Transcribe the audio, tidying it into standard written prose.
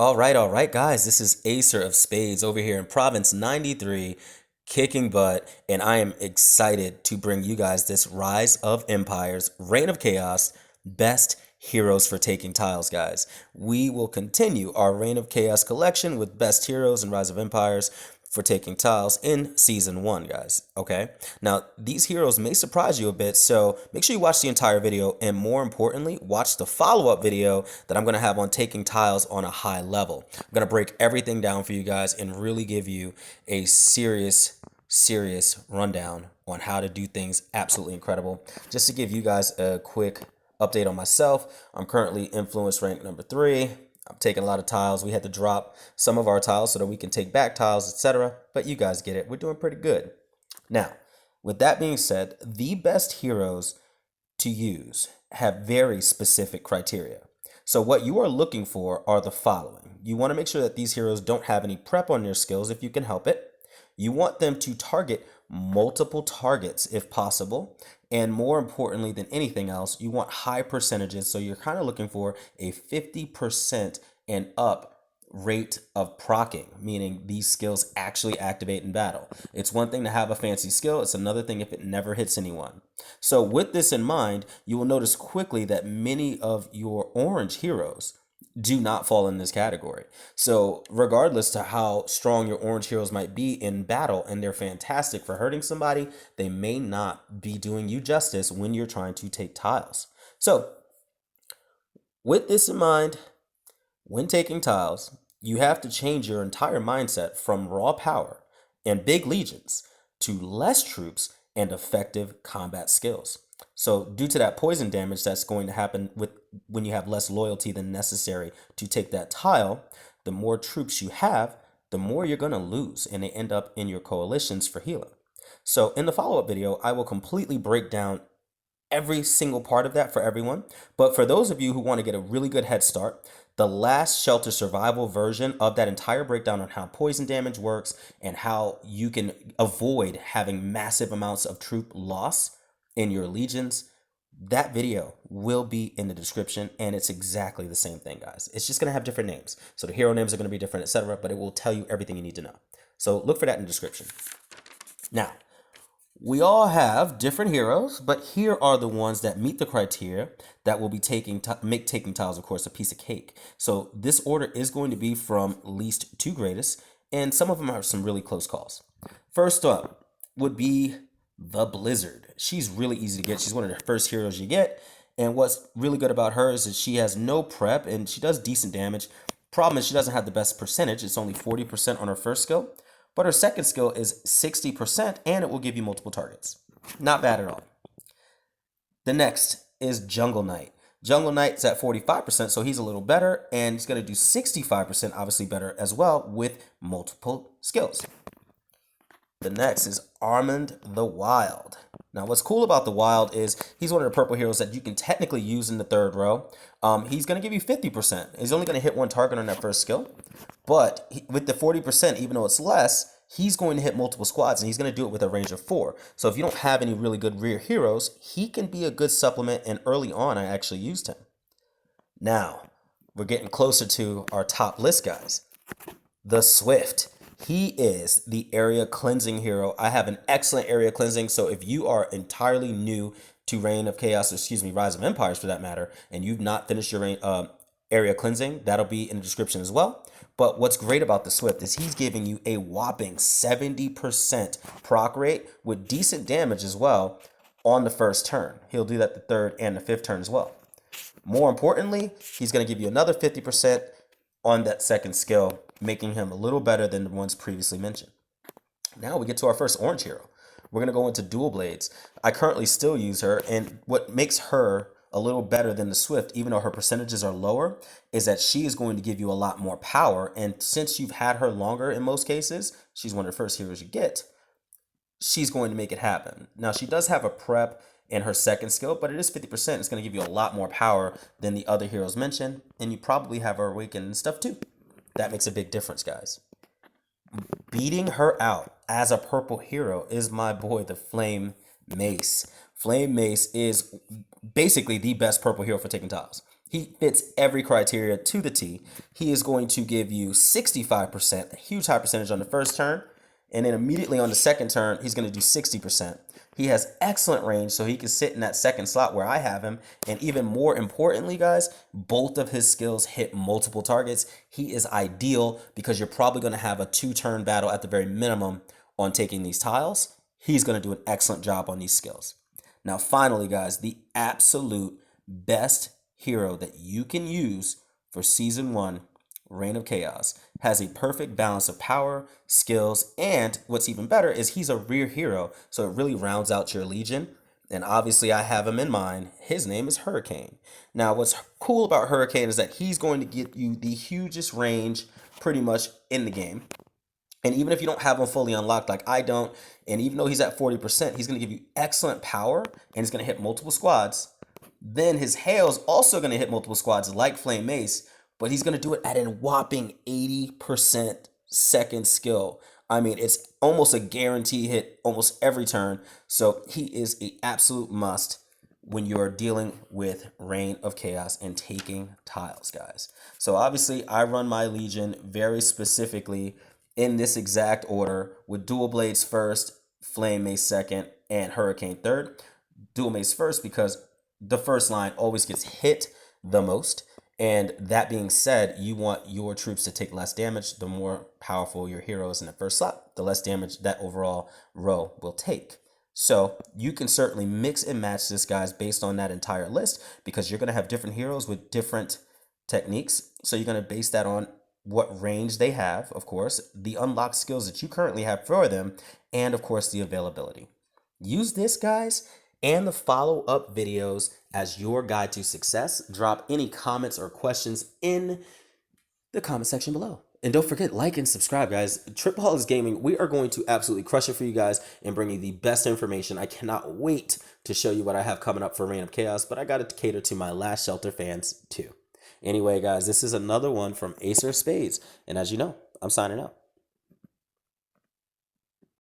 All right, guys. This is Acer of Spades over here in Province 93, kicking butt, and I am excited to bring you guys this Rise of Empires, Reign of Chaos, best heroes for taking tiles, guys. We will continue our Reign of Chaos collection with best heroes and Rise of Empires for taking tiles in season 1, guys. Okay, now these heroes may surprise you a bit, so make sure you watch the entire video, and more importantly, watch the follow-up video that I'm going to have on taking tiles on a high level. I'm going to break everything down for you guys and really give you a serious rundown on how to do things absolutely incredible. Just to give you guys a quick update on myself, I'm currently influence rank number 3. I'm taking a lot of tiles. We had to drop some of our tiles so that we can take back tiles, etc. But you guys get it. We're doing pretty good. Now, with that being said, the best heroes to use have very specific criteria. So what you are looking for are the following. You want to make sure that these heroes don't have any prep on their skills if you can help it. You want them to target multiple targets if possible. And more importantly than anything else, you want high percentages. So you're kind of looking for a 50% and up rate of proccing, meaning these skills actually activate in battle. It's one thing to have a fancy skill. It's another thing if it never hits anyone. So with this in mind, you will notice quickly that many of your orange heroes do not fall in this category. So regardless to how strong your orange heroes might be in battle and they're fantastic for hurting somebody, they may not be doing you justice when you're trying to take tiles. So with this in mind, when taking tiles, you have to change your entire mindset from raw power and big legions to less troops and effective combat skills. So due to that poison damage that's going to happen when you have less loyalty than necessary to take that tile, the more troops you have, the more you're going to lose, and they end up in your coalitions for healing. So in the follow-up video, I will completely break down every single part of that for everyone. But for those of you who want to get a really good head start, the last shelter survival version of that entire breakdown on how poison damage works and how you can avoid having massive amounts of troop loss in your legions, that video will be in the description, and it's exactly the same thing, guys. It's just going to have different names. So the hero names are going to be different, etc., but it will tell you everything you need to know. So look for that in the description. Now, we all have different heroes, but here are the ones that meet the criteria that will be make taking tiles, of course, a piece of cake. So this order is going to be from least to greatest, and some of them are some really close calls. First up would be the Blizzard. She's really easy to get. She's one of the first heroes you get, and what's really good about her is that she has no prep and she does decent damage. Problem is she doesn't have the best percentage. It's only 40% on her first skill, but her second skill is 60% and it will give you multiple targets. Not bad at all. The next is Jungle Knight. Jungle Knight's at 45%, so he's a little better, and he's going to do 65% obviously better as well with multiple skills. The next is Armand the Wild. Now, what's cool about the Wild is he's one of the purple heroes that you can technically use in the third row. He's going to give you 50%. He's only going to hit one target on that first skill. But with the 40%, even though it's less, he's going to hit multiple squads, and he's going to do it with a range of 4. So if you don't have any really good rear heroes, he can be a good supplement, and early on, I actually used him. Now, we're getting closer to our top list, guys. The Swift. He is the area cleansing hero. I have an excellent area cleansing, so if you are entirely new to Reign of Chaos, or excuse me, Rise of Empires for that matter, and you've not finished your area cleansing, that'll be in the description as well. But what's great about the Swift is he's giving you a whopping 70% proc rate with decent damage as well on the first turn. He'll do that the third and the fifth turn as well. More importantly, he's going to give you another 50% on that second skill, making him a little better than the ones previously mentioned. Now we get to our first orange hero. We're going to go into Dual Blades. I currently still use her, and what makes her a little better than the Swift, even though her percentages are lower, is that she is going to give you a lot more power, and since you've had her longer in most cases, she's one of the first heroes you get, she's going to make it happen. Now, she does have a prep in her second skill, but it is 50%. It's going to give you a lot more power than the other heroes mentioned, and you probably have her awakened and stuff too. That makes a big difference, guys. Beating her out as a purple hero is my boy, the Flame Mace. Flame Mace is basically the best purple hero for taking tiles. He fits every criteria to the T. He is going to give you 65%, a huge high percentage on the first turn. And then immediately on the second turn, he's going to do 60%. He has excellent range, so he can sit in that second slot where I have him. And even more importantly, guys, both of his skills hit multiple targets. He is ideal because you're probably going to have a 2-turn battle at the very minimum on taking these tiles. He's going to do an excellent job on these skills. Now, finally, guys, the absolute best hero that you can use for Season 1, Reign of Chaos, has a perfect balance of power, skills, and what's even better is he's a rear hero, so it really rounds out your Legion. And obviously I have him in mind. His name is Hurricane. Now, what's cool about Hurricane is that he's going to get you the hugest range pretty much in the game. And even if you don't have him fully unlocked like I don't, and even though he's at 40%, he's going to give you excellent power, and he's going to hit multiple squads. Then his hail is also going to hit multiple squads like Flame Mace, but he's going to do it at a whopping 80% second skill. I mean, it's almost a guarantee hit almost every turn. So he is an absolute must when you're dealing with Reign of Chaos and taking tiles, guys. So obviously, I run my Legion very specifically in this exact order with Dual Blades first, Flame Mace second, and Hurricane third. Dual Mace first because the first line always gets hit the most. And that being said, you want your troops to take less damage. The more powerful your hero is in the first slot, the less damage that overall row will take. So you can certainly mix and match this, guys, based on that entire list, because you're going to have different heroes with different techniques. So you're going to base that on what range they have, of course, the unlocked skills that you currently have for them, and of course, the availability. Use this, guys, and the follow-up videos as your guide to success. Drop any comments or questions in the comment section below. And don't forget, like and subscribe, guys. Tripaholics Gaming, we are going to absolutely crush it for you guys and bring you the best information. I cannot wait to show you what I have coming up for Reign of Chaos, but I got to cater to my Last Shelter fans too. Anyway, guys, this is another one from Ace of Spades. And as you know, I'm signing out.